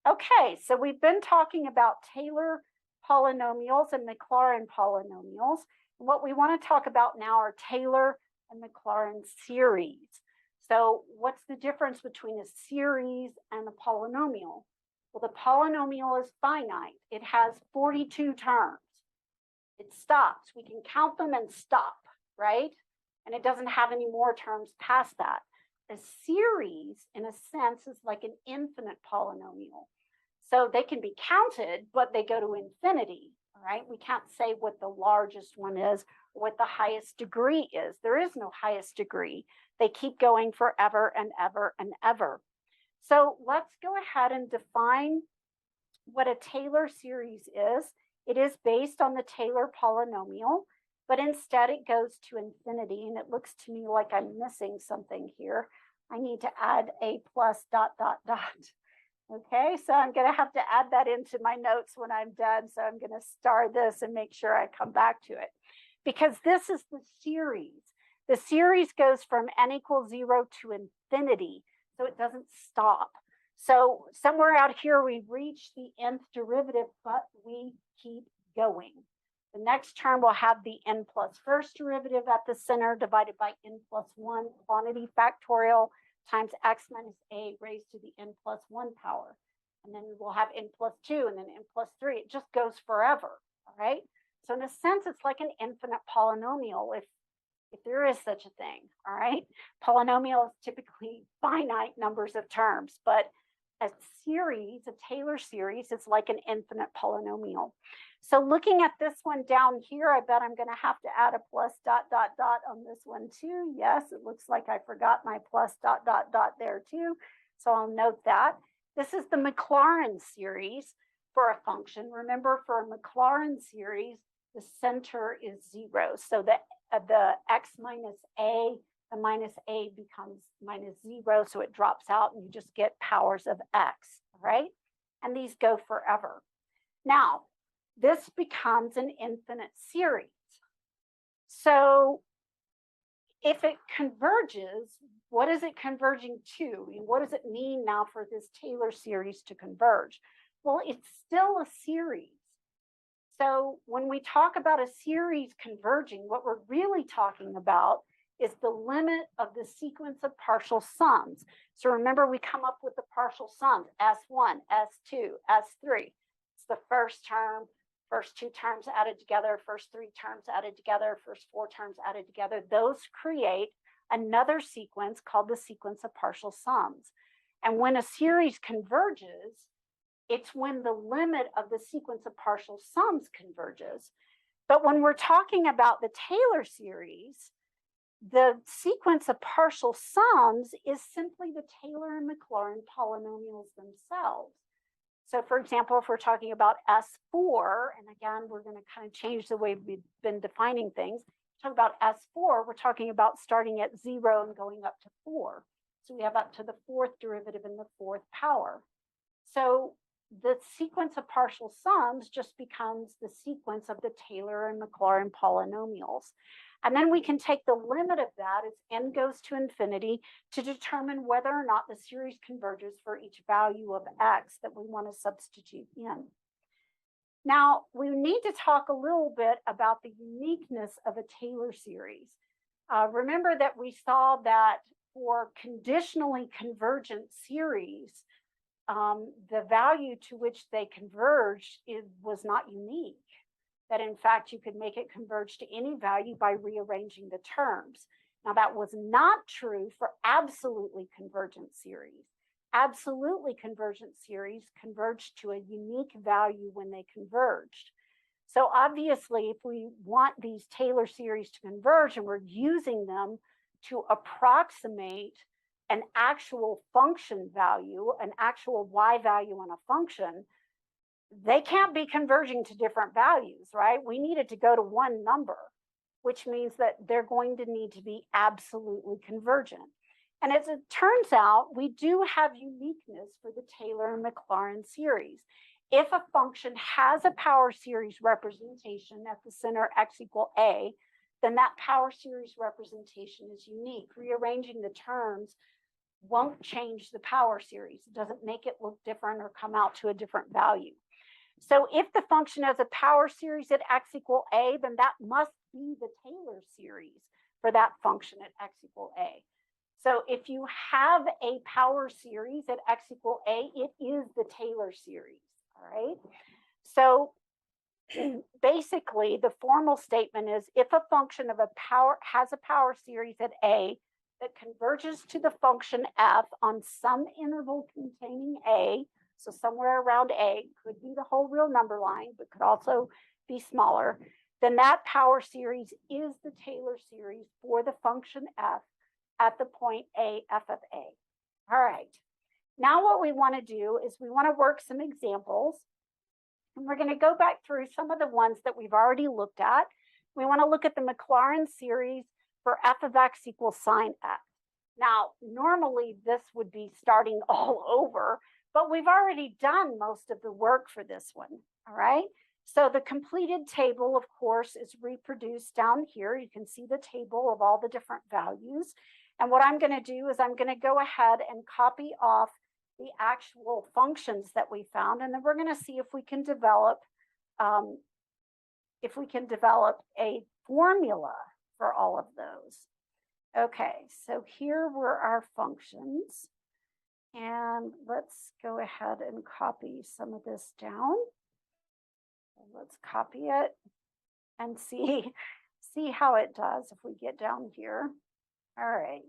Okay, so we've been talking about Taylor polynomials and Maclaurin polynomials. And what we want to talk about now are Taylor and Maclaurin series. So what's the difference between a series and a polynomial? Well, the polynomial is finite. It has 42 terms. It stops. We can count them and stop, right? And it doesn't have any more terms past that. A series, in a sense, is like an infinite polynomial. So they can be counted, but they go to infinity, all right? We can't say what the largest one is or what the highest degree is. There is no highest degree. They keep going forever and ever and ever. So let's go ahead and define what a Taylor series is. It is based on the Taylor polynomial, but instead it goes to infinity. And it looks to me like I'm missing something here. I need to add a plus dot, dot, dot. Okay, so I'm going to have to add that into my notes when I'm done. So I'm going to star this and make sure I come back to it. Because this is the series. The series goes from n equals 0 to infinity, so it doesn't stop. So somewhere out here, we reach the nth derivative, but we keep going. The next term will have the n plus first derivative at the center divided by n plus 1 quantity factorial times x minus a raised to the n plus 1 power. And then we'll have n plus 2 and then n plus 3. It just goes forever, all right? So in a sense, it's like an infinite polynomial if there is such a thing, all right? Polynomial is typically finite numbers of terms, but a series, a Taylor series, is like an infinite polynomial. So looking at this one down here, I bet I'm going to have to add a plus dot, dot, dot on this one too. Yes, it looks like I forgot my plus dot, dot, dot there too. So I'll note that. This is the Maclaurin series for a function. Remember, for a Maclaurin series, the center is 0. So the x minus a, the minus a becomes minus 0. So it drops out and you just get powers of x, right? And these go forever. Now, this becomes an infinite series. So if it converges, what is it converging to? I mean, what does it mean now for this Taylor series to converge? Well, it's still a series. So when we talk about a series converging, what we're really talking about is the limit of the sequence of partial sums. So remember, we come up with the partial sums, S1, S2, S3. It's the first term, first 2 terms added together, first 3 terms added together, first 4 terms added together. Those create another sequence called the sequence of partial sums. And when a series converges, it's when the limit of the sequence of partial sums converges. But when we're talking about the Taylor series, the sequence of partial sums is simply the Taylor and Maclaurin polynomials themselves. So for example, if we're talking about S4, and again, we're going to kind of change the way we've been defining things. Talk about S4, we're talking about starting at 0 and going up to 4. So we have up to the 4th derivative in the 4th power. So the sequence of partial sums just becomes the sequence of the Taylor and Maclaurin polynomials. And then we can take the limit of that as n goes to infinity to determine whether or not the series converges for each value of x that we want to substitute in. Now, we need to talk a little bit about the uniqueness of a Taylor series. Remember that we saw that for conditionally convergent series, the value to which they converged was not unique. That in fact, you could make it converge to any value by rearranging the terms. Now, that was not true for absolutely convergent series. Absolutely convergent series converged to a unique value when they converged. So obviously, if we want these Taylor series to converge and we're using them to approximate an actual function value, an actual y value on a function, they can't be converging to different values, right? We need it to go to one number, which means that they're going to need to be absolutely convergent. And as it turns out, we do have uniqueness for the Taylor and Maclaurin series. If a function has a power series representation at the center x equal a, then that power series representation is unique. Rearranging the terms won't change the power series. It doesn't make it look different or come out to a different value. So if the function has a power series at x equal a, then that must be the Taylor series for that function at x equal a. So if you have a power series at x equal a, it is the Taylor series, all right? So basically, the formal statement is if a function of a power has a power series at a that converges to the function f on some interval containing a, so somewhere around a, could be the whole real number line, but could also be smaller, then that power series is the Taylor series for the function f at the point a, f of a. All right. Now what we want to do is we want to work some examples. And we're going to go back through some of the ones that we've already looked at. We want to look at the Maclaurin series for f of x equals sine x. Now, normally this would be starting all over, but we've already done most of the work for this one, all right? So the completed table, of course, is reproduced down here. You can see the table of all the different values. And what I'm going to do is I'm going to go ahead and copy off the actual functions that we found, and then we're going to see if we can develop a formula for all of those. Okay, so here were our functions, and let's go ahead and copy some of this down. Let's copy it and see how it does if we get down here. All right.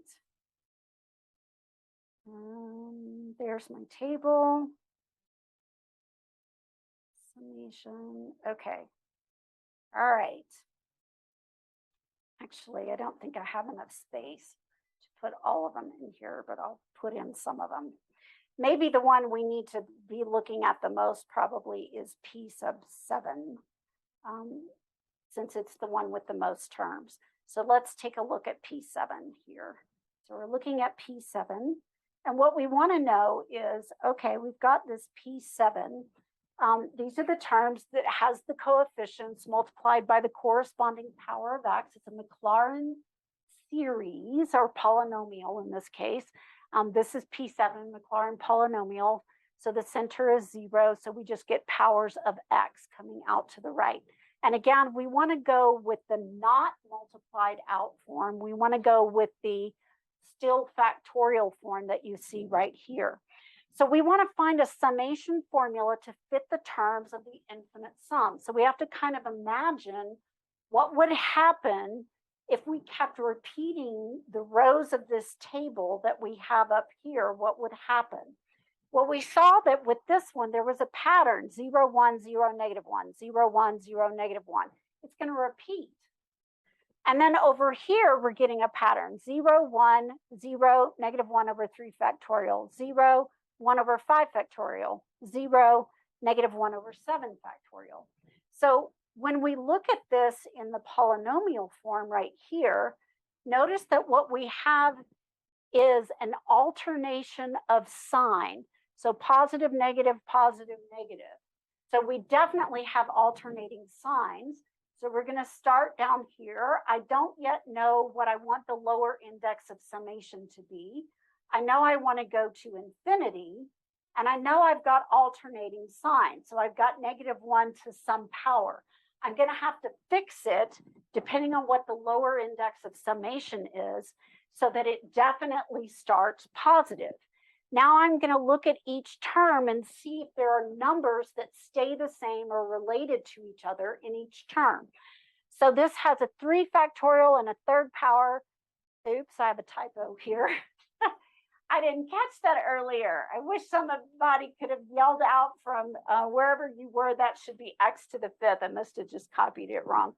There's my table. Summation. Okay. All right. Actually, I don't think I have enough space to put all of them in here, but I'll put in some of them. Maybe the one we need to be looking at the most probably is P sub 7, since it's the one with the most terms. So let's take a look at P7 here. So we're looking at P7. And what we want to know is, okay, we've got this P7. These are the terms that has the coefficients multiplied by the corresponding power of x. It's a Maclaurin series, or polynomial in this case. This is P7, Maclaurin polynomial. So the center is 0. So we just get powers of x coming out to the right. And again, we want to go with the not multiplied out form. We want to go with the still factorial form that you see right here. So we want to find a summation formula to fit the terms of the infinite sum. So we have to kind of imagine what would happen if we kept repeating the rows of this table that we have up here. What would happen? Well, we saw that with this one, there was a pattern, 0, 1, 0, negative 1, 0, 1, 0, negative 1. It's going to repeat. And then over here, we're getting a pattern, 0, 1, 0, negative 1 over 3 factorial, 0, 1 over 5 factorial, 0, negative 1 over 7 factorial. So when we look at this in the polynomial form right here, notice that what we have is an alternation of sign. So positive, negative, positive, negative. So we definitely have alternating signs. So we're going to start down here. I don't yet know what I want the lower index of summation to be. I know I want to go to infinity, and I know I've got alternating signs. So I've got negative 1 to some power. I'm going to have to fix it depending on what the lower index of summation is so that it definitely starts positive. Now I'm going to look at each term and see if there are numbers that stay the same or related to each other in each term. So this has a 3 factorial and a third power. Oops, I have a typo here. I didn't catch that earlier. I wish somebody could have yelled out from wherever you were, that should be x to the 5th. I must have just copied it wrong.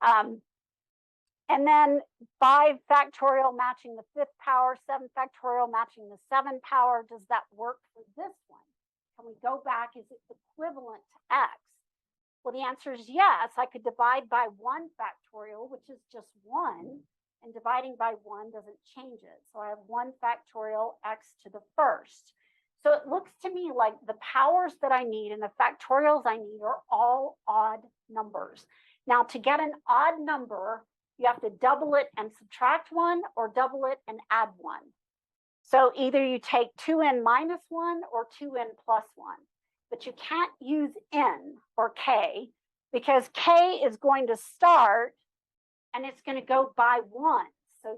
And then 5 factorial matching the 5th power, 7 factorial matching the 7th power. Does that work for this one? Can we go back? Is it equivalent to x? Well, the answer is yes. I could divide by 1 factorial, which is just 1. And dividing by 1 doesn't change it. So I have 1 factorial x to the 1st. So it looks to me like the powers that I need and the factorials I need are all odd numbers. Now, to get an odd number, you have to double it and subtract 1 or double it and add 1. So either you take 2n minus 1 or 2n plus 1. But you can't use n or k because k is going to start and it's going to go by 1. So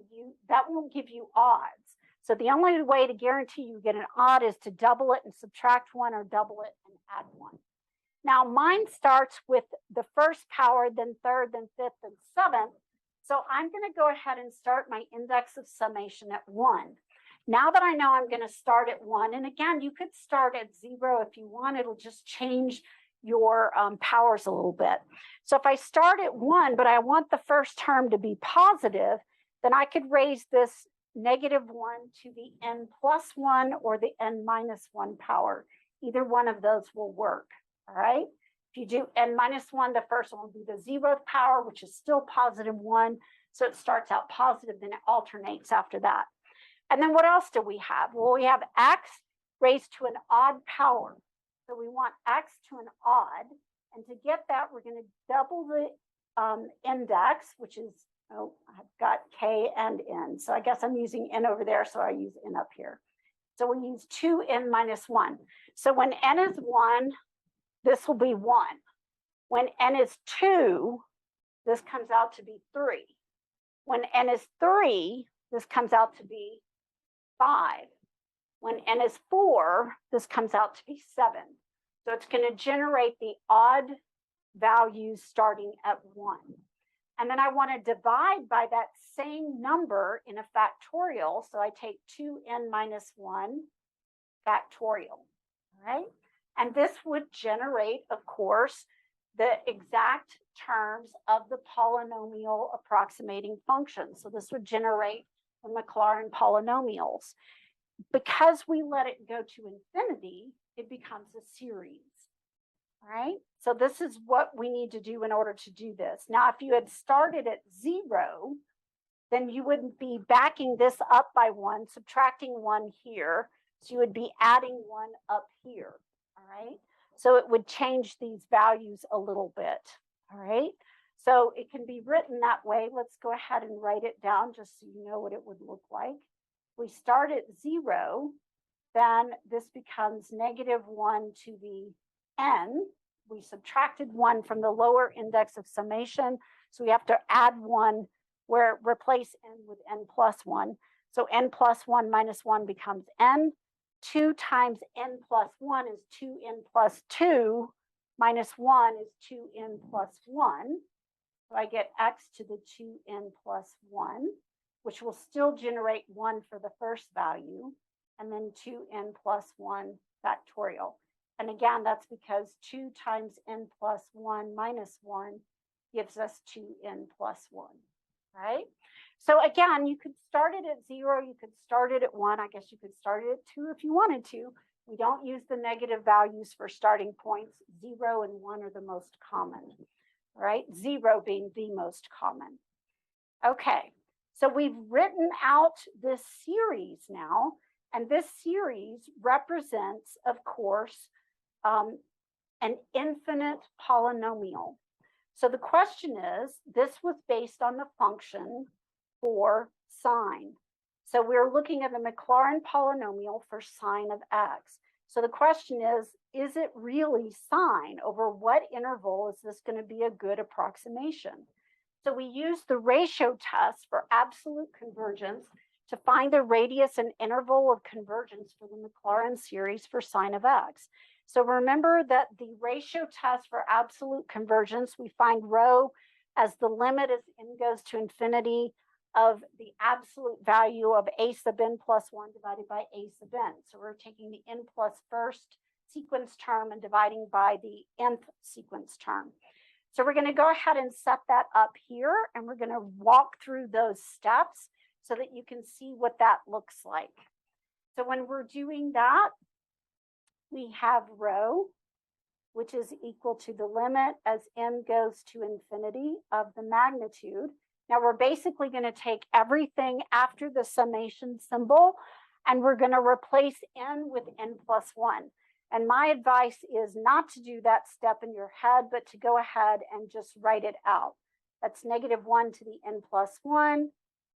that won't give you odds. So the only way to guarantee you get an odd is to double it and subtract 1 or double it and add 1. Now mine starts with the first power, then third, then fifth, and seventh. So I'm going to go ahead and start my index of summation at 1. Now that I know I'm going to start at 1, and again, you could start at 0 if you want. It'll just change your powers a little bit. So if I start at 1, but I want the first term to be positive, then I could raise this negative 1 to the n plus 1 or the n minus 1 power. Either one of those will work, all right? If you do n minus 1, the first one will be the 0th power, which is still positive 1. So it starts out positive, then it alternates after that. And then what else do we have? Well, we have x raised to an odd power. So we want x to an odd. And to get that, we're going to double the index, which is, I've got k and n. So I guess I'm using n over there, so I use n up here. So we use 2n minus 1. So when n is 1, this will be 1. When n is 2, this comes out to be 3. When n is 3, this comes out to be 5. When n is 4, this comes out to be 7. So it's going to generate the odd values starting at 1. And then I want to divide by that same number in a factorial. So I take 2n minus 1 factorial, all right? And this would generate, of course, the exact terms of the polynomial approximating function. So this would generate the Maclaurin polynomials. Because we let it go to infinity, it becomes a series, all right? So this is what we need to do in order to do this. Now, if you had started at 0, then you wouldn't be backing this up by 1, subtracting 1 here. So you would be adding 1 up here, all right? So it would change these values a little bit, all right? So it can be written that way. Let's go ahead and write it down just so you know what it would look like. We start at 0, then this becomes negative 1 to the n. We subtracted 1 from the lower index of summation, so we have to add 1 where replace n with n plus 1. So n plus 1 minus 1 becomes n. 2 times n plus 1 is 2n plus 2, minus 1 is 2n plus 1. So I get x to the 2n plus 1, which will still generate 1 for the first value, and then 2n plus 1 factorial. And again, that's because 2 times n plus 1 minus 1 gives us 2n plus 1, right? So again, you could start it at 0, you could start it at 1, I guess you could start it at 2 if you wanted to. We don't use the negative values for starting points. 0 and 1 are the most common, right? 0 being the most common. Okay, so we've written out this series now, and this series represents, of course, an infinite polynomial. So the question is, this was based on the function for sine. So we're looking at the Maclaurin polynomial for sine of x. So the question is it really sine? Over what interval is this going to be a good approximation? So we use the ratio test for absolute convergence to find the radius and interval of convergence for the Maclaurin series for sine of x. So remember that the ratio test for absolute convergence, we find rho as the limit as n goes to infinity of the absolute value of a sub n plus 1 divided by a sub n. So we're taking the n plus first sequence term and dividing by the nth sequence term. So we're going to go ahead and set that up here, and we're going to walk through those steps so that you can see what that looks like. So when we're doing that, we have rho, which is equal to the limit as n goes to infinity of the magnitude. Now we're basically going to take everything after the summation symbol, and we're going to replace n with n plus 1. And my advice is not to do that step in your head, but to go ahead and just write it out. That's negative 1 to the n plus 1,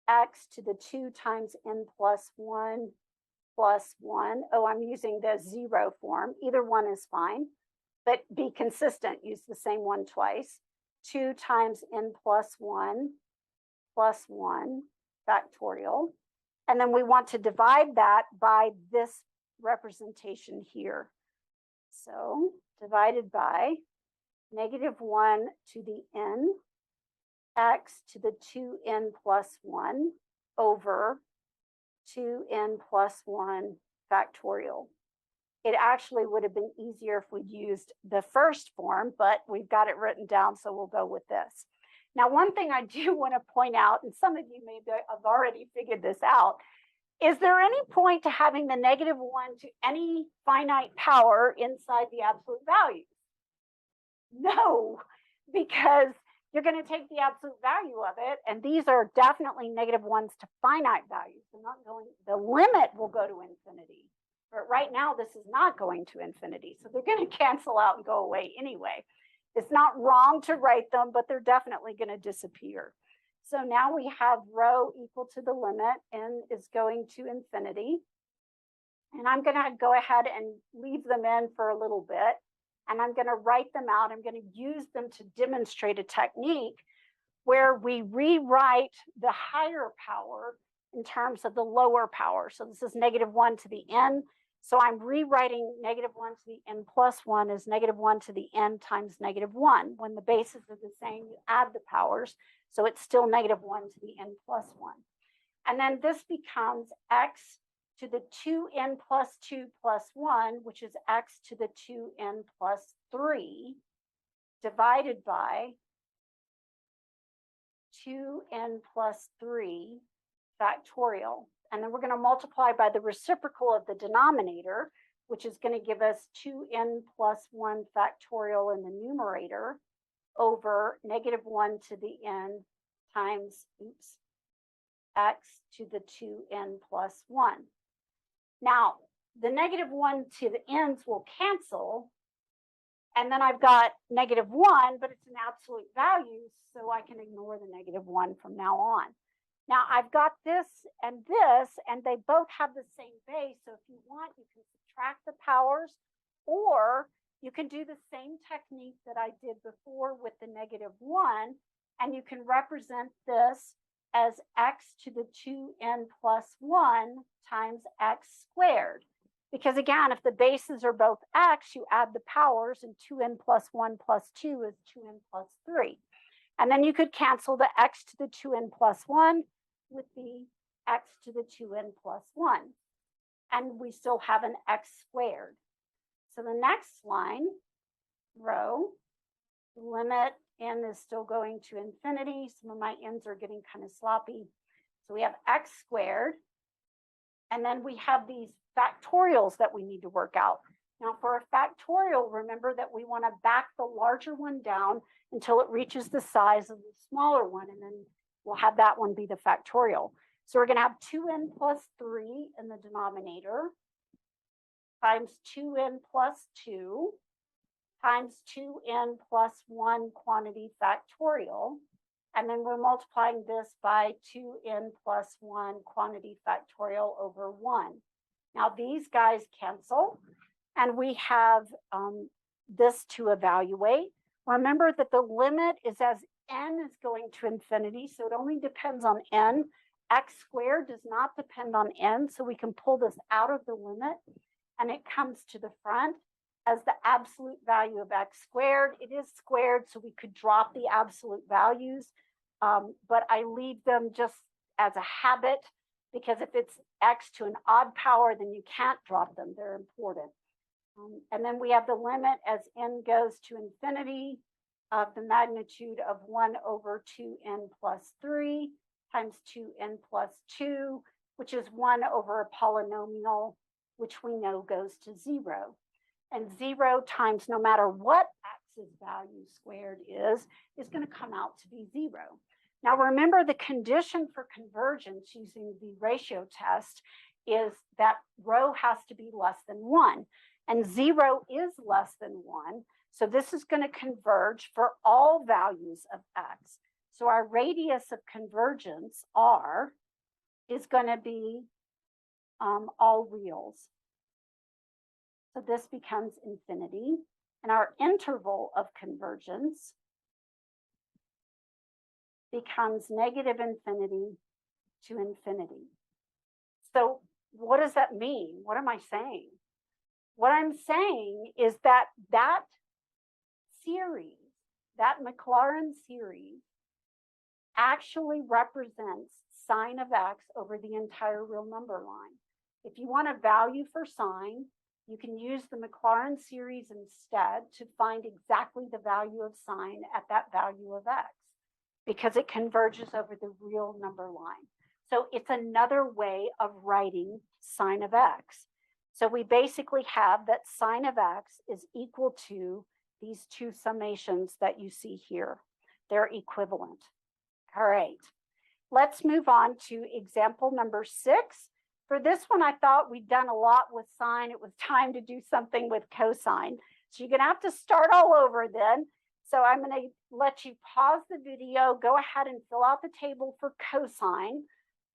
x to the 2 times n plus 1 plus 1. Oh, I'm using the 0 form. Either one is fine, but be consistent. Use the same one twice. 2 times n plus 1 factorial. And then we want to divide that by this representation here. So divided by -1 to the n x to the 2n plus 1 over 2n plus 1 factorial. It actually would have been easier if we'd used the first form, but we've got it written down, so we'll go with this. Now, one thing I do want to point out, and some of you may have already figured this out, is there any point to having the -1 to any finite power inside the absolute values? No, because you're going to take the absolute value of it, and these are definitely -1s to finite values. They're not going, the limit will go to infinity. But right now, this is not going to infinity. So they're going to cancel out and go away anyway. It's not wrong to write them, but they're definitely going to disappear. So now we have rho equal to the limit, n is going to infinity. And I'm going to go ahead and leave them in for a little bit. And I'm going to write them out. I'm going to use them to demonstrate a technique where we rewrite the higher power in terms of the lower power. So this is -1 to the n. So I'm rewriting -1 to the n plus 1 as -1 to the n times -1. When the bases are the same, you add the powers. So it's still -1 to the n plus 1. And then this becomes x to the 2n plus 2 plus 1, which is x to the 2n plus 3, divided by 2n plus 3 factorial. And then we're going to multiply by the reciprocal of the denominator, which is going to give us 2n plus 1 factorial in the numerator over -1 to the n times, x to the 2n plus 1. Now, the -1 to the n's will cancel, and then I've got -1, but it's an absolute value, so I can ignore the -1 from now on. Now, I've got this, and they both have the same base, so if you want, you can subtract the powers, or you can do the same technique that I did before with the -1, and you can represent this as x to the 2n plus 1 times x squared. Because again, if the bases are both x, you add the powers, and 2n plus 1 plus 2 is 2n plus 3. And then you could cancel the x to the 2n plus 1 with the x to the 2n plus 1. And we still have an x squared. So the next line, row, limit n is still going to infinity. Some of my n's are getting kind of sloppy. So we have x squared. And then we have these factorials that we need to work out. Now, for a factorial, remember that we want to back the larger one down until it reaches the size of the smaller one, and then we'll have that one be the factorial. So we're going to have 2n plus 3 in the denominator times 2n plus 2 times 2n plus 1 quantity factorial. And then we're multiplying this by 2n plus 1 quantity factorial over 1. Now, these guys cancel, and we have this to evaluate. Remember that the limit is as n is going to infinity, so it only depends on n. X squared does not depend on n, so we can pull this out of the limit, and it comes to the front as the absolute value of x squared. It is squared, so we could drop the absolute values, but I leave them just as a habit, because if it's x to an odd power, then you can't drop them. They're important. And then we have the limit as n goes to infinity of the magnitude of 1 over 2n plus 3 times 2n plus 2, which is 1 over a polynomial, which we know goes to 0. And 0 times no matter what x's value squared is going to come out to be 0. Now, remember, the condition for convergence using the ratio test is that rho has to be less than 1. And 0 is less than 1. So this is going to converge for all values of x. So our radius of convergence, r, is going to be all reals. So this becomes infinity. And our interval of convergence becomes negative infinity to infinity. So what does that mean? What am I saying? What I'm saying is that that series, that Maclaurin series, actually represents sine of x over the entire real number line. If you want a value for sine, you can use the Maclaurin series instead to find exactly the value of sine at that value of x, because it converges over the real number line. So it's another way of writing sine of x. So we basically have that sine of x is equal to these two summations that you see here. They're equivalent. All right, let's move on to example number 6. For this one, I thought we'd done a lot with sine. It was time to do something with cosine. So you're gonna have to start all over then. So I'm gonna let you pause the video, go ahead and fill out the table for cosine,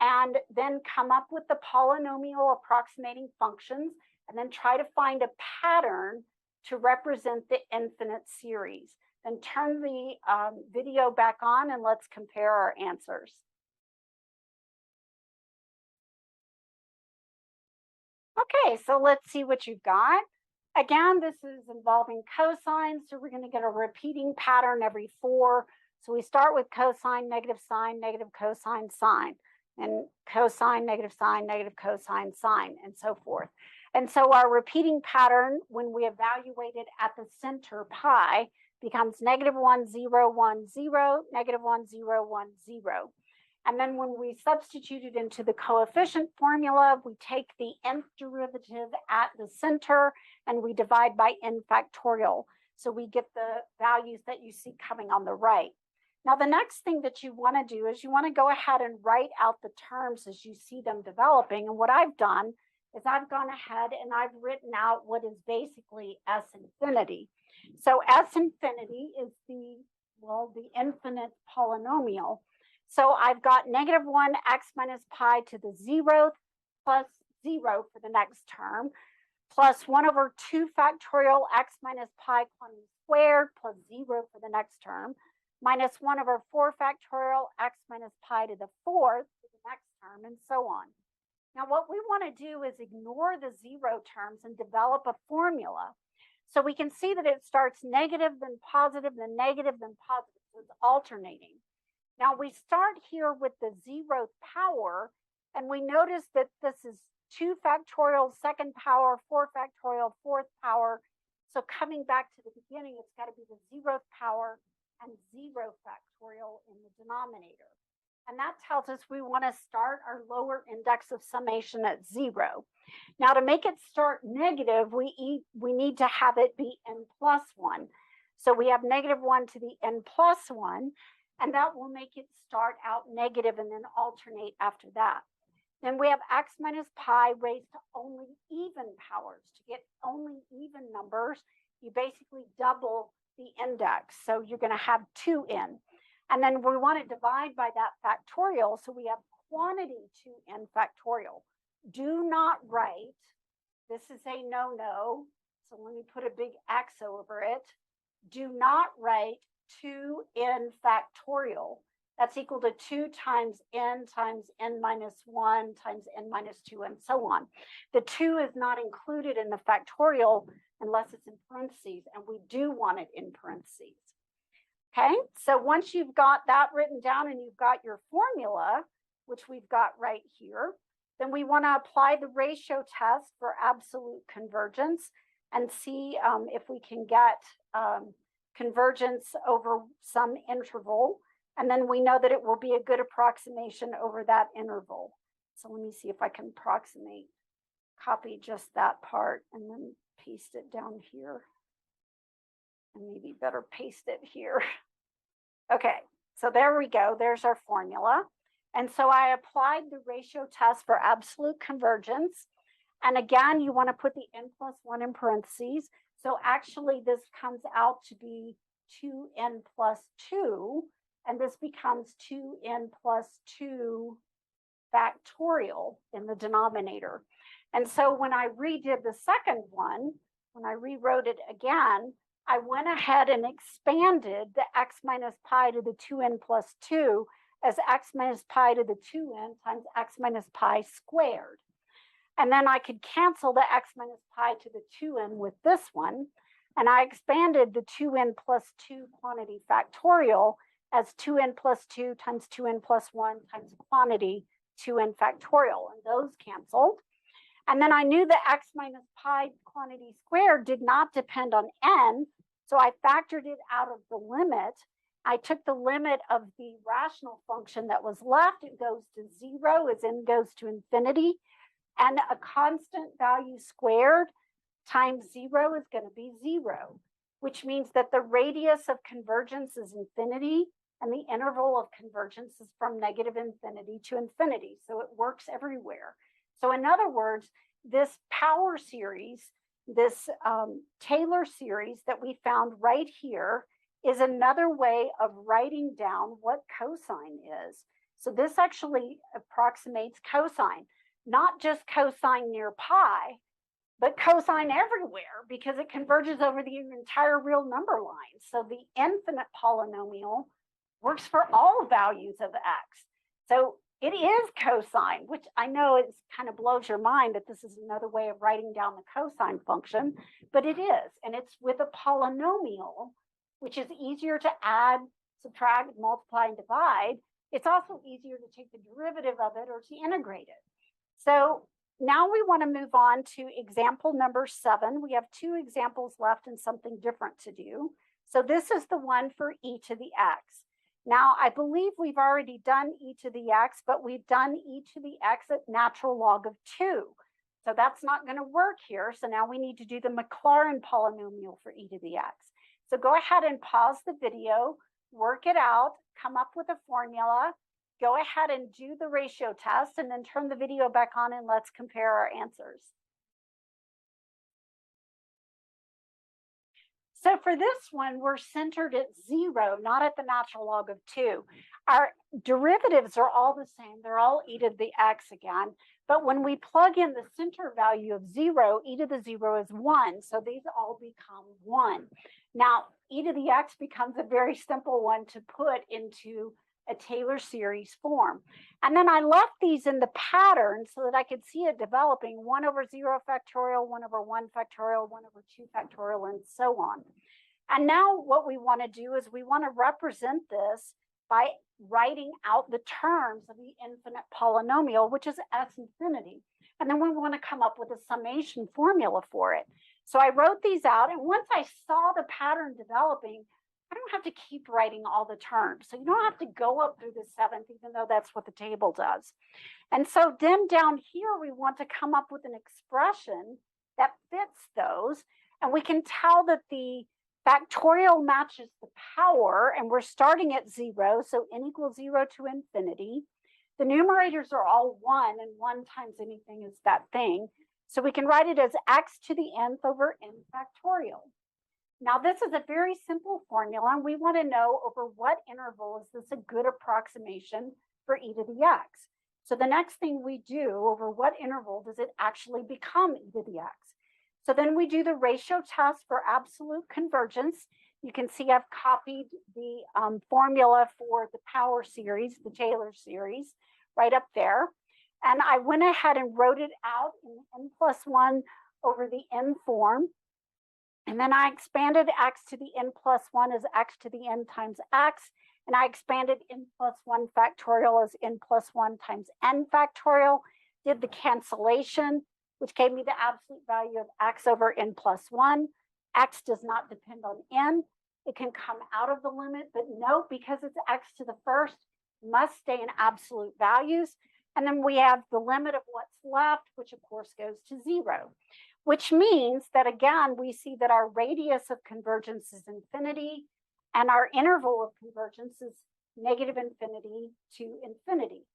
and then come up with the polynomial approximating functions, and then try to find a pattern to represent the infinite series. Then turn the video back on and let's compare our answers. Okay, so let's see what you've got. Again, this is involving cosine, so we're going to get a repeating pattern every 4. So we start with cosine, negative cosine, sine, and cosine, negative cosine, sine, and so forth. And so our repeating pattern, when we evaluate it at the center pi, becomes negative 1, 0, 1, 0, negative 1, 0, 1, 0. And then when we substitute it into the coefficient formula, we take the nth derivative at the center and we divide by n factorial. So we get the values that you see coming on the right. Now, the next thing that you want to do is you want to go ahead and write out the terms as you see them developing. And what I've done is I've gone ahead and I've written out what is basically S infinity. So S infinity is the infinite polynomial. So I've got negative 1 x minus pi to the 0th plus 0 for the next term, plus 1 over 2 factorial x minus pi quantity squared plus 0 for the next term, minus 1 over 4 factorial x minus pi to the 4th for the next term, and so on. Now, what we want to do is ignore the 0 terms and develop a formula. So we can see that it starts negative, then positive, then negative, then positive. So it's alternating. Now we start here with the 0th power, and we notice that this is 2 factorial second power, 4 factorial fourth power. So coming back to the beginning, it's got to be the 0th power and 0 factorial in the denominator. And that tells us we want to start our lower index of summation at 0. Now, to make it start negative, we need to have it be n plus 1. So we have negative 1 to the n plus 1, and that will make it start out negative and then alternate after that. Then we have x minus pi raised to only even powers. To get only even numbers, you basically double the index. So you're going to have 2n. And then we want to divide by that factorial, so we have quantity 2n factorial. Do not write, this is a no-no, so let me put a big X over it. Do not write 2n factorial. That's equal to 2 times n minus 1 times n minus 2, and so on. The 2 is not included in the factorial unless it's in parentheses, and we do want it in parentheses. Okay, so once you've got that written down and you've got your formula, which we've got right here, then we want to apply the ratio test for absolute convergence and see if we can get convergence over some interval. And then we know that it will be a good approximation over that interval. So let me see if I can approximate, copy just that part and then paste it down here. And maybe better paste it here. Okay, so there we go. There's our formula. And so I applied the ratio test for absolute convergence. And again, you want to put the n plus 1 in parentheses. So actually, this comes out to be 2n plus 2. And this becomes 2n plus 2 factorial in the denominator. And so when I redid the second one, when I rewrote it again, I went ahead and expanded the x minus pi to the 2n plus 2 as x minus pi to the 2n times x minus pi squared. And then I could cancel the x minus pi to the 2n with this one. And I expanded the 2n plus 2 quantity factorial as 2n plus 2 times 2n plus 1 times quantity 2n factorial. And those canceled. And then I knew the x minus pi quantity squared did not depend on n, so I factored it out of the limit. I took the limit of the rational function that was left. It goes to 0 as n goes to infinity. And a constant value squared times 0 is going to be 0, which means that the radius of convergence is infinity, and the interval of convergence is from negative infinity to infinity. So it works everywhere. So in other words, this power series, this Taylor series that we found right here is another way of writing down what cosine is. So this actually approximates cosine, not just cosine near pi, but cosine everywhere because it converges over the entire real number line. So the infinite polynomial works for all values of x. So it is cosine, which I know it kind of blows your mind that this is another way of writing down the cosine function, but it is. And it's with a polynomial, which is easier to add, subtract, multiply, and divide. It's also easier to take the derivative of it or to integrate it. So now we want to move on to example number 7. We have 2 examples left and something different to do. So this is the one for e to the x. Now, I believe we've already done e to the x, but we've done e to the x at natural log of 2. So that's not going to work here. So now we need to do the Maclaurin polynomial for e to the x. So go ahead and pause the video, work it out, come up with a formula, go ahead and do the ratio test, and then turn the video back on and let's compare our answers. So for this one, we're centered at 0, not at the natural log of 2. Our derivatives are all the same. They're all e to the x again. But when we plug in the center value of 0, e to the 0 is 1. So these all become 1. Now, e to the x becomes a very simple one to put into a Taylor series form. And then I left these in the pattern so that I could see it developing 1 over 0 factorial, 1 over 1 factorial, 1 over 2 factorial, and so on. And now what we want to do is we want to represent this by writing out the terms of the infinite polynomial, which is s infinity. And then we want to come up with a summation formula for it. So I wrote these out, and once I saw the pattern developing, I don't have to keep writing all the terms. So you don't have to go up through the 7th, even though that's what the table does. And so then down here, we want to come up with an expression that fits those. And we can tell that the factorial matches the power, and we're starting at 0, so n equals 0 to infinity. The numerators are all 1, and 1 times anything is that thing. So we can write it as x to the nth over n factorial. Now, this is a very simple formula, and we want to know over what interval is this a good approximation for e to the x. So the next thing we do, over what interval does it actually become e to the x? So then we do the ratio test for absolute convergence. You can see I've copied the formula for the power series, the Taylor series, right up there. And I went ahead and wrote it out in n plus 1 over the n form. And then I expanded x to the n plus 1 as x to the n times x. And I expanded n plus 1 factorial as n plus 1 times n factorial. Did the cancellation, which gave me the absolute value of x over n plus 1. X does not depend on n. It can come out of the limit, but note, because it's x to the first, it must stay in absolute values. And then we have the limit of what's left, which of course goes to 0. Which means that, again, we see that our radius of convergence is infinity, and our interval of convergence is negative infinity to infinity.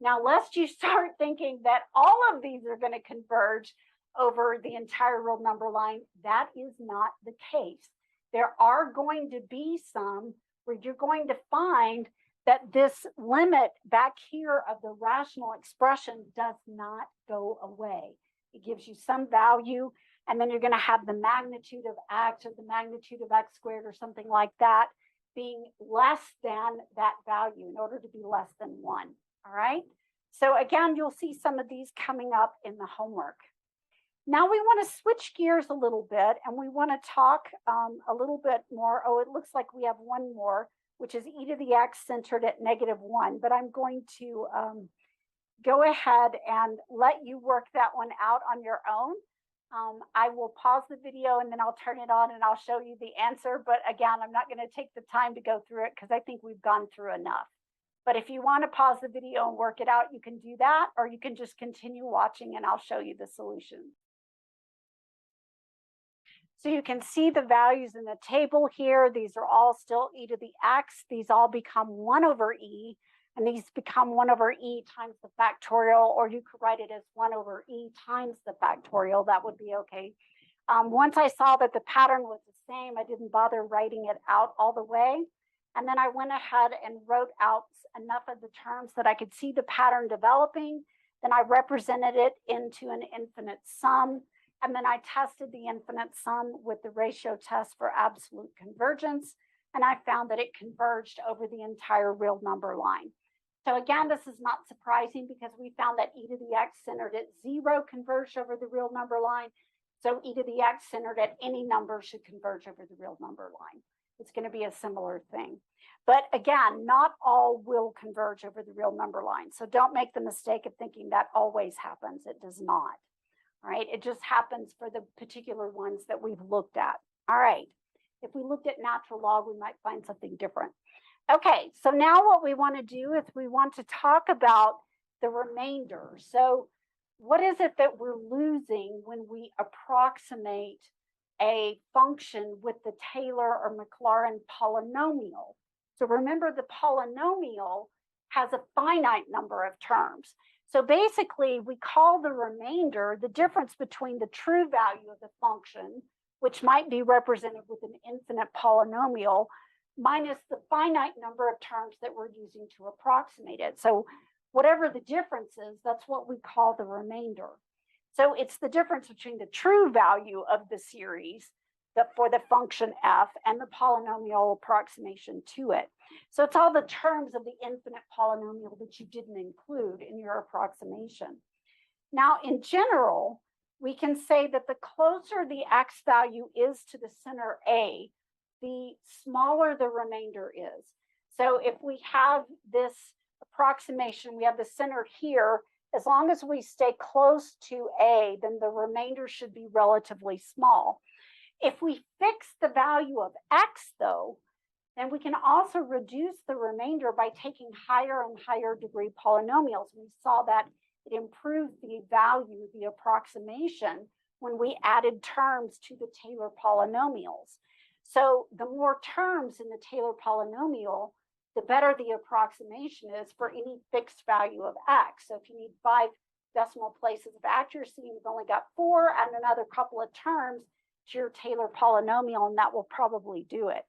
Now, lest you start thinking that all of these are going to converge over the entire real number line, that is not the case. There are going to be some where you're going to find that this limit back here of the rational expression does not go away. It gives you some value, and then you're going to have the magnitude of x or the magnitude of x squared or something like that being less than that value in order to be less than 1. All right. So again, you'll see some of these coming up in the homework. Now we want to switch gears a little bit, and we want to talk a little bit more. Oh, it looks like we have one more, which is e to the x centered at -1, but I'm going to go ahead and let you work that one out on your own. I will pause the video and then I'll turn it on and I'll show you the answer. But again, I'm not going to take the time to go through it because I think we've gone through enough. But if you want to pause the video and work it out, you can do that, or you can just continue watching and I'll show you the solution. So you can see the values in the table here. These are all still e to the x. These all become 1 over e, and these become 1 over e times the factorial, or you could write it as 1 over e times the factorial. That would be okay. Once I saw that the pattern was the same, I didn't bother writing it out all the way. And then I went ahead and wrote out enough of the terms that I could see the pattern developing. Then I represented it into an infinite sum. And then I tested the infinite sum with the ratio test for absolute convergence. And I found that it converged over the entire real number line. So again, this is not surprising because we found that e to the x centered at 0 converged over the real number line. So e to the x centered at any number should converge over the real number line. It's going to be a similar thing. But again, not all will converge over the real number line. So don't make the mistake of thinking that always happens. It does not. All right, it just happens for the particular ones that we've looked at. All right, if we looked at natural log, we might find something different. Okay, so now what we want to do is we want to talk about the remainder. So what is it that we're losing when we approximate a function with the Taylor or Maclaurin polynomial? So remember, the polynomial has a finite number of terms. So basically, we call the remainder the difference between the true value of the function, which might be represented with an infinite polynomial, minus the finite number of terms that we're using to approximate it. So whatever the difference is, that's what we call the remainder. So it's the difference between the true value of the series for the function f and the polynomial approximation to it. So it's all the terms of the infinite polynomial that you didn't include in your approximation. Now, in general, we can say that the closer the x value is to the center A, the smaller the remainder is. So if we have this approximation, we have the center here, as long as we stay close to A, then the remainder should be relatively small. If we fix the value of x, though, then we can also reduce the remainder by taking higher and higher degree polynomials. We saw that it improved the value, the approximation, when we added terms to the Taylor polynomials. So the more terms in the Taylor polynomial, the better the approximation is for any fixed value of x. So if you need 5 decimal places of accuracy, you've only got 4, and another couple of terms to your Taylor polynomial, and that will probably do it.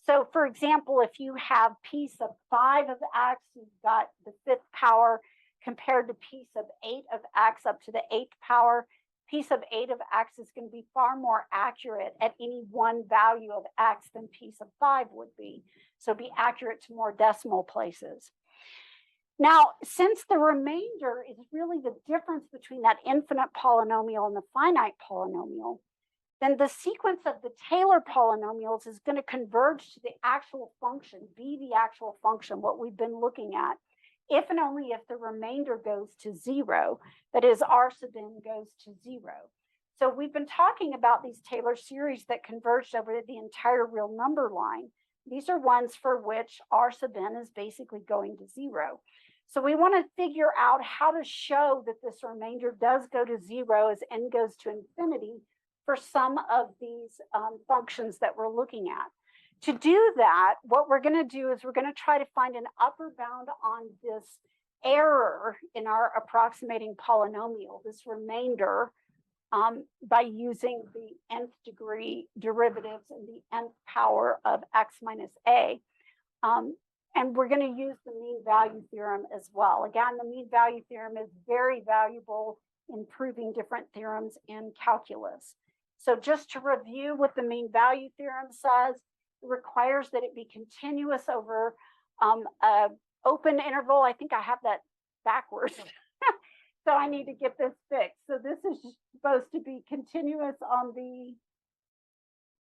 So for example, if you have p sub 5 of x, you've got the 5th power compared to p sub 8 of x up to the 8th power. P sub 8 of x is going to be far more accurate at any one value of x than p sub 5 would be. So be accurate to more decimal places. Now, since the remainder is really the difference between that infinite polynomial and the finite polynomial, then the sequence of the Taylor polynomials is going to converge to the actual function, be the actual function, what we've been looking at, if and only if the remainder goes to 0, that is, r sub n goes to 0. So we've been talking about these Taylor series that converged over the entire real number line. These are ones for which r sub n is basically going to 0. So we want to figure out how to show that this remainder does go to 0 as n goes to infinity for some of these functions that we're looking at. To do that, what we're going to do is we're going to try to find an upper bound on this error in our approximating polynomial, this remainder, by using the nth degree derivatives and the nth power of x minus a. And we're going to use the mean value theorem as well. Again, the mean value theorem is very valuable in proving different theorems in calculus. So just to review what the mean value theorem says, it requires that it be continuous over a open interval. I think I have that backwards. So I need to get this fixed. So this is supposed to be continuous on the,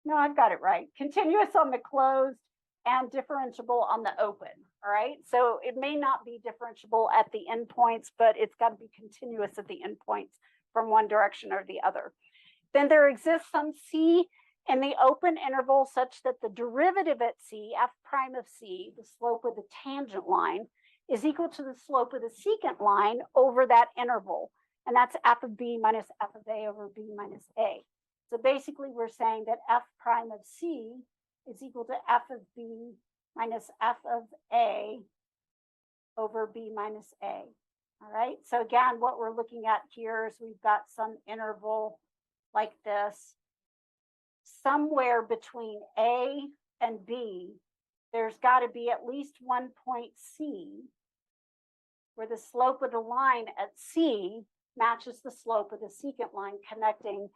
no, I've got it right. Continuous on the closed and differentiable on the open, all right? So it may not be differentiable at the endpoints, but it's got to be continuous at the endpoints from one direction or the other. Then there exists some C in the open interval such that the derivative at C, f prime of C, the slope of the tangent line, is equal to the slope of the secant line over that interval. And that's f of b minus f of a over b minus a. So basically we're saying that f prime of C is equal to f of b minus f of a over b minus a. All right, so again, what we're looking at here is we've got some interval like this. Somewhere between A and B, there's got to be at least one point C where the slope of the line at C matches the slope of the secant line connecting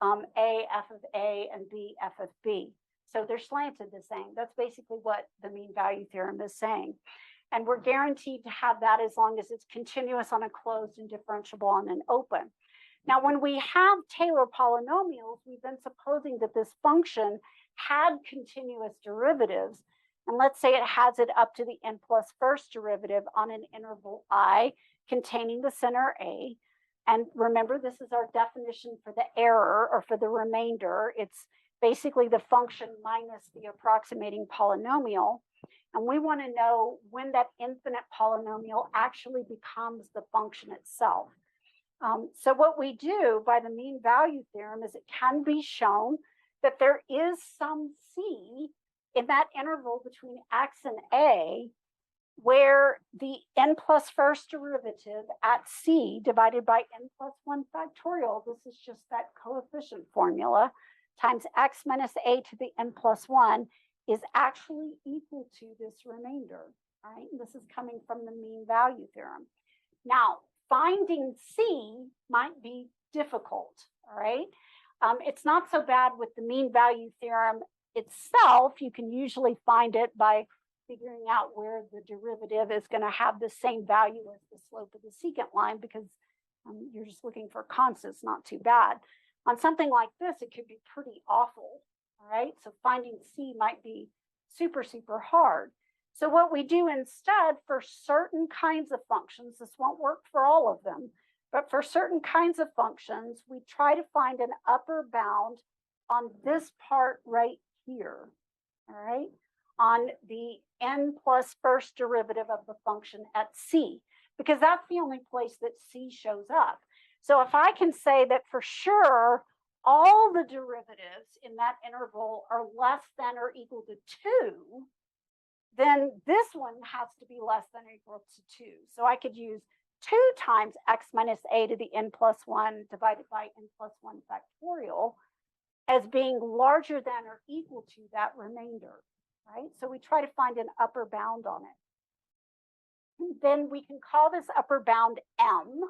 A, f of A, and B, f of B. So they're slanted the same. That's basically what the mean value theorem is saying. And we're guaranteed to have that as long as it's continuous on a closed and differentiable on an open. Now, when we have Taylor polynomials, we've been supposing that this function had continuous derivatives. And let's say it has it up to the n plus first derivative on an interval I containing the center A. And remember, this is our definition for the error or for the remainder. It's basically the function minus the approximating polynomial. And we want to know when that infinite polynomial actually becomes the function itself. So what we do by the mean value theorem is it can be shown that there is some C in that interval between x and a where the n plus first derivative at C divided by n plus 1 factorial, this is just that coefficient formula, times x minus a to the n plus 1 is actually equal to this remainder, right? And this is coming from the mean value theorem. Now, finding C might be difficult, all right? It's not so bad with the mean value theorem itself. You can usually find it by figuring out where the derivative is going to have the same value as the slope of the secant line because you're just looking for constants, not too bad. On something like this, it could be pretty awful, all right? So finding C might be super, super hard. So what we do instead for certain kinds of functions, this won't work for all of them, but for certain kinds of functions, we try to find an upper bound on this part right here, all right, on the n plus first derivative of the function at C, because that's the only place that C shows up. So if I can say that for sure, all the derivatives in that interval are less than or equal to 2, then this one has to be less than or equal to 2. So I could use 2 times x minus a to the n plus 1 divided by n plus 1 factorial as being larger than or equal to that remainder, right? So we try to find an upper bound on it. And then we can call this upper bound m,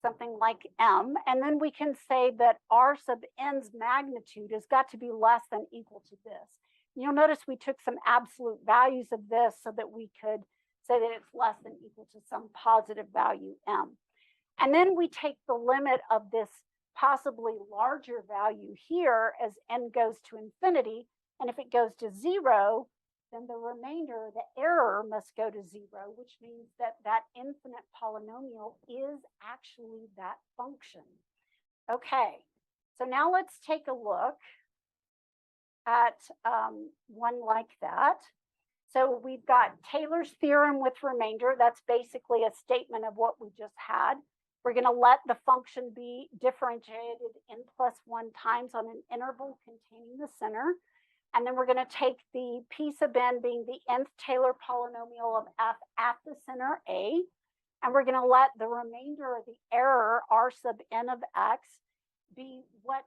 something like m, and then we can say that r sub n's magnitude has got to be less than equal to this. You'll notice we took some absolute values of this so that we could say that it's less than equal to some positive value m. And then we take the limit of this possibly larger value here as n goes to infinity. And if it goes to 0, then the remainder, the error, must go to 0, which means that that infinite polynomial is actually that function. Okay, so now let's take a look at one like that. So we've got Taylor's theorem with remainder. That's basically a statement of what we just had. We're going to let the function be differentiated n plus 1 times on an interval containing the center. And then we're going to take the p sub n being the nth Taylor polynomial of f at the center A. And we're going to let the remainder of the error, r sub n of x, be what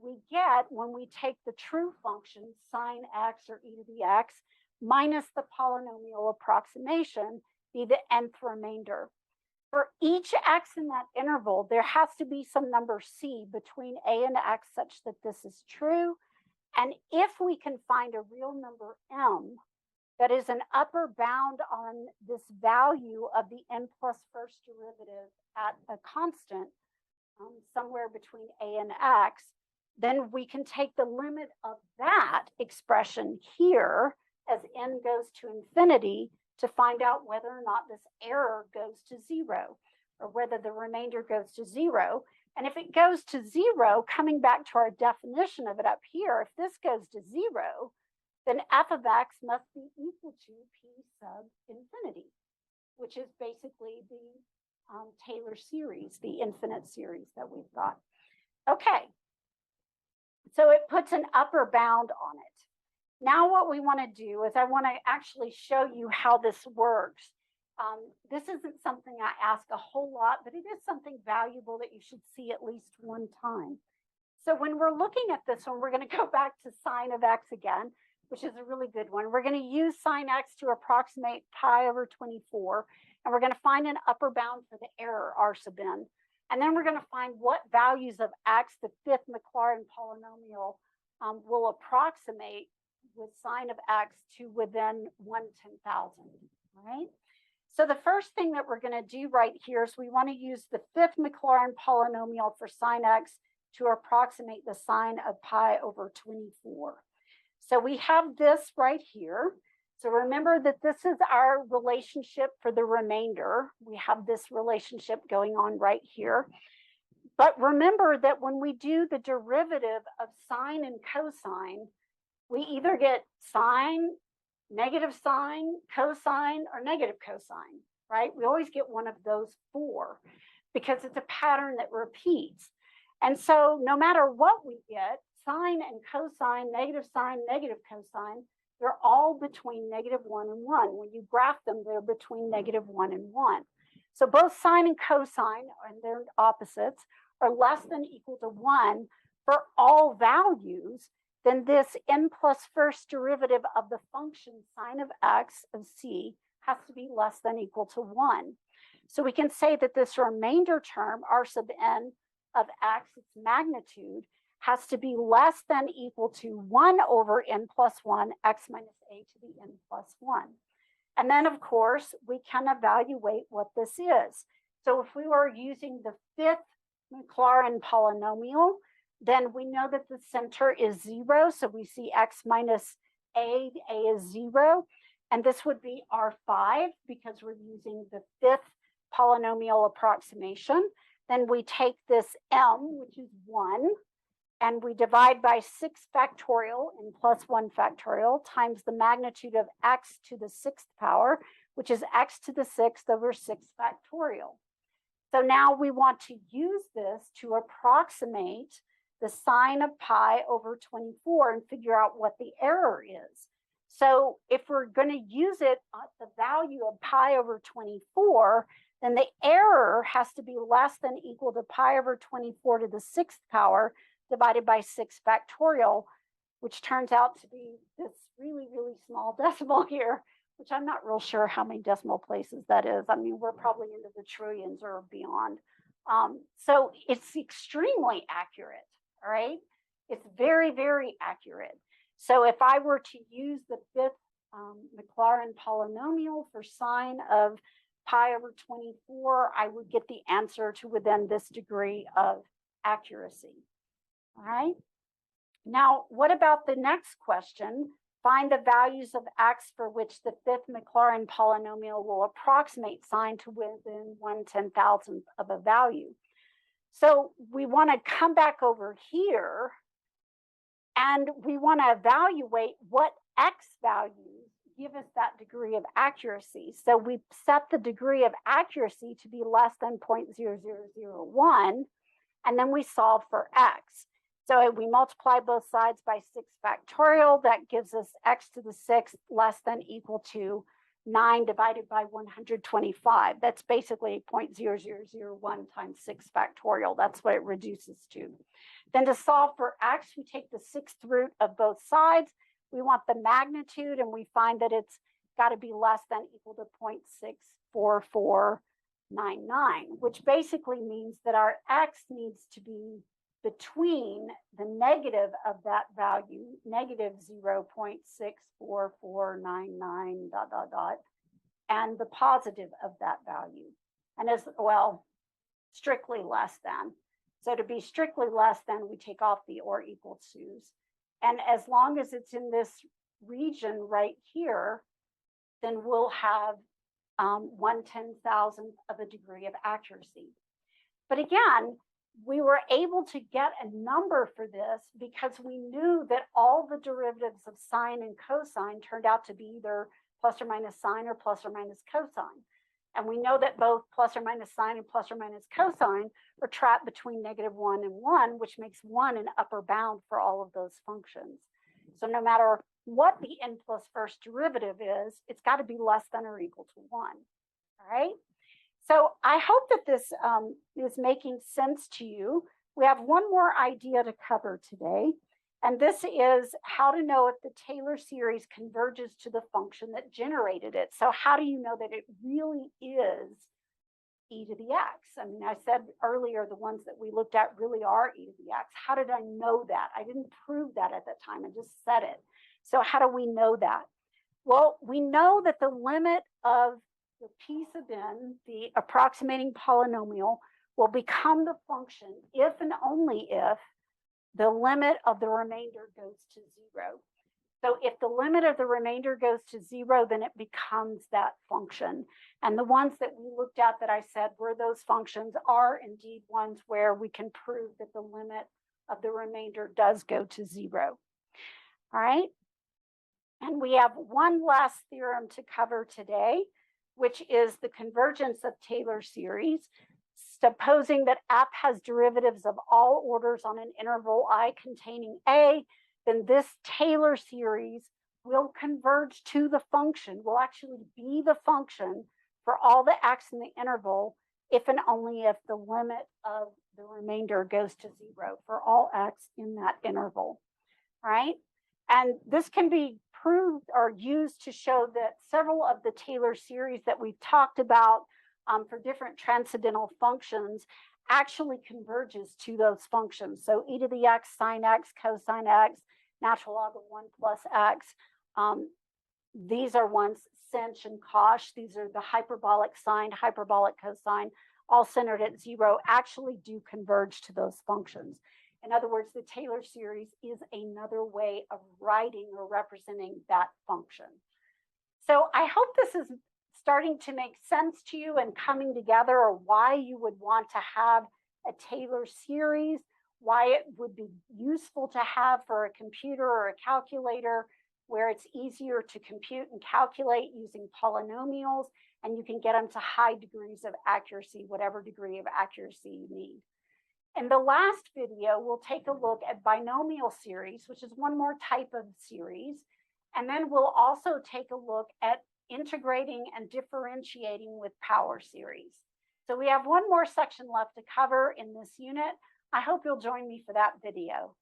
we get when we take the true function sine x or e to the x minus the polynomial approximation be the nth remainder. For each x in that interval, there has to be some number c between a and x such that this is true. And if we can find a real number m that is an upper bound on this value of the n plus first derivative at a constant, somewhere between a and x, then we can take the limit of that expression here as n goes to infinity to find out whether or not this error goes to 0, or whether the remainder goes to 0. And if it goes to 0, coming back to our definition of it up here, if this goes to 0, then f of x must be equal to p sub infinity, which is basically the Taylor series, the infinite series that we've got. Okay, so it puts an upper bound on it. Now what we want to do is I want to actually show you how this works. This isn't something I ask a whole lot, but it is something valuable that you should see at least one time. So when we're looking at this one, we're going to go back to sine of x again, which is a really good one. We're going to use sine x to approximate pi over 24, and we're going to find an upper bound for the error, r sub n. And then we're going to find what values of x the fifth Maclaurin polynomial will approximate with sine of x to within 1/10,000, right? So the first thing that we're going to do right here is we want to use the fifth Maclaurin polynomial for sine x to approximate the sine of pi over 24. So we have this right here. So remember that this is our relationship for the remainder. We have this relationship going on right here. But remember that when we do the derivative of sine and cosine, we either get sine, negative sine, cosine, or negative cosine, right? We always get one of those four because it's a pattern that repeats. And so no matter what we get, sine and cosine, negative cosine, they're all between -1 and 1. When you graph them, they're between -1 and 1. So both sine and cosine, and their opposites, are less than equal to 1 for all values. Then this n plus first derivative of the function sine of x of c has to be less than equal to 1. So we can say that this remainder term, r sub n of x, its magnitude, has to be less than equal to 1 over n plus 1, x minus a to the n plus 1. And then, of course, we can evaluate what this is. So if we were using the fifth Maclaurin polynomial, then we know that the center is 0. So we see x minus a is 0. And this would be R5 because we're using the fifth polynomial approximation. Then we take this m, which is 1, and we divide by 6 factorial and plus 1 factorial times the magnitude of x to the 6th power, which is x to the 6th over 6 factorial. So now we want to use this to approximate the sine of pi over 24 and figure out what the error is. So if we're going to use it at the value of pi over 24, then the error has to be less than equal to pi over 24 to the 6th power divided by 6 factorial, which turns out to be this really, really small decimal here, which I'm not real sure how many decimal places that is. I mean, we're probably into the trillions or beyond. So it's extremely accurate, all right? It's very, very accurate. So if I were to use the fifth Maclaurin polynomial for sine of pi over 24, I would get the answer to within this degree of accuracy. All right. Now, what about the next question? Find the values of x for which the fifth Maclaurin polynomial will approximate sine to within 1/10,000th of a value. So we want to come back over here and we want to evaluate what x values give us that degree of accuracy. So we set the degree of accuracy to be less than 0.0001, and then we solve for x. So we multiply both sides by 6 factorial. That gives us x to the 6th less than equal to 9 divided by 125. That's basically 0.0001 times 6 factorial. That's what it reduces to. Then to solve for x, we take the 6th root of both sides. We want the magnitude, and we find that it's got to be less than equal to 0.6449 which basically means that our x needs to be between the negative of that value, negative 0.64499 ... and the positive of that value. And as well, strictly less than. So to be strictly less than, we take off the or equal to's. And as long as it's in this region right here, then we'll have 1/10,000th of a degree of accuracy. But again, we were able to get a number for this because we knew that all the derivatives of sine and cosine turned out to be either plus or minus sine or plus or minus cosine. And we know that both plus or minus sine and plus or minus cosine are trapped between -1 and 1, which makes 1 an upper bound for all of those functions. So no matter what the n plus first derivative is, it's got to be less than or equal to 1. All right. So I hope that this is making sense to you. We have one more idea to cover today, and this is how to know if the Taylor series converges to the function that generated it. So how do you know that it really is e to the x? I mean, I said earlier the ones that we looked at really are e to the x. How did I know that? I didn't prove that at that time. I just said it. So how do we know that? Well, we know that the limit of the p sub n, the approximating polynomial, will become the function if and only if the limit of the remainder goes to 0. So if the limit of the remainder goes to 0, then it becomes that function. And the ones that we looked at that I said were those functions are indeed ones where we can prove that the limit of the remainder does go to 0. All right. And we have one last theorem to cover today, which is the convergence of Taylor series. Supposing that f has derivatives of all orders on an interval I containing a, then this Taylor series will converge to the function, will actually be the function for all the x in the interval if and only if the limit of the remainder goes to 0 for all x in that interval, right? And this can be proved or used to show that several of the Taylor series that we've talked about for different transcendental functions actually converges to those functions. So e to the x, sine x, cosine x, natural log of 1 plus x. These are ones, sinh and cosh. These are the hyperbolic sine, hyperbolic cosine, all centered at 0, actually do converge to those functions. In other words, the Taylor series is another way of writing or representing that function. So I hope this is starting to make sense to you and coming together, or why you would want to have a Taylor series, why it would be useful to have for a computer or a calculator, where it's easier to compute and calculate using polynomials, and you can get them to high degrees of accuracy, whatever degree of accuracy you need. In the last video, we'll take a look at binomial series, which is one more type of series. And then we'll also take a look at integrating and differentiating with power series. So we have one more section left to cover in this unit. I hope you'll join me for that video.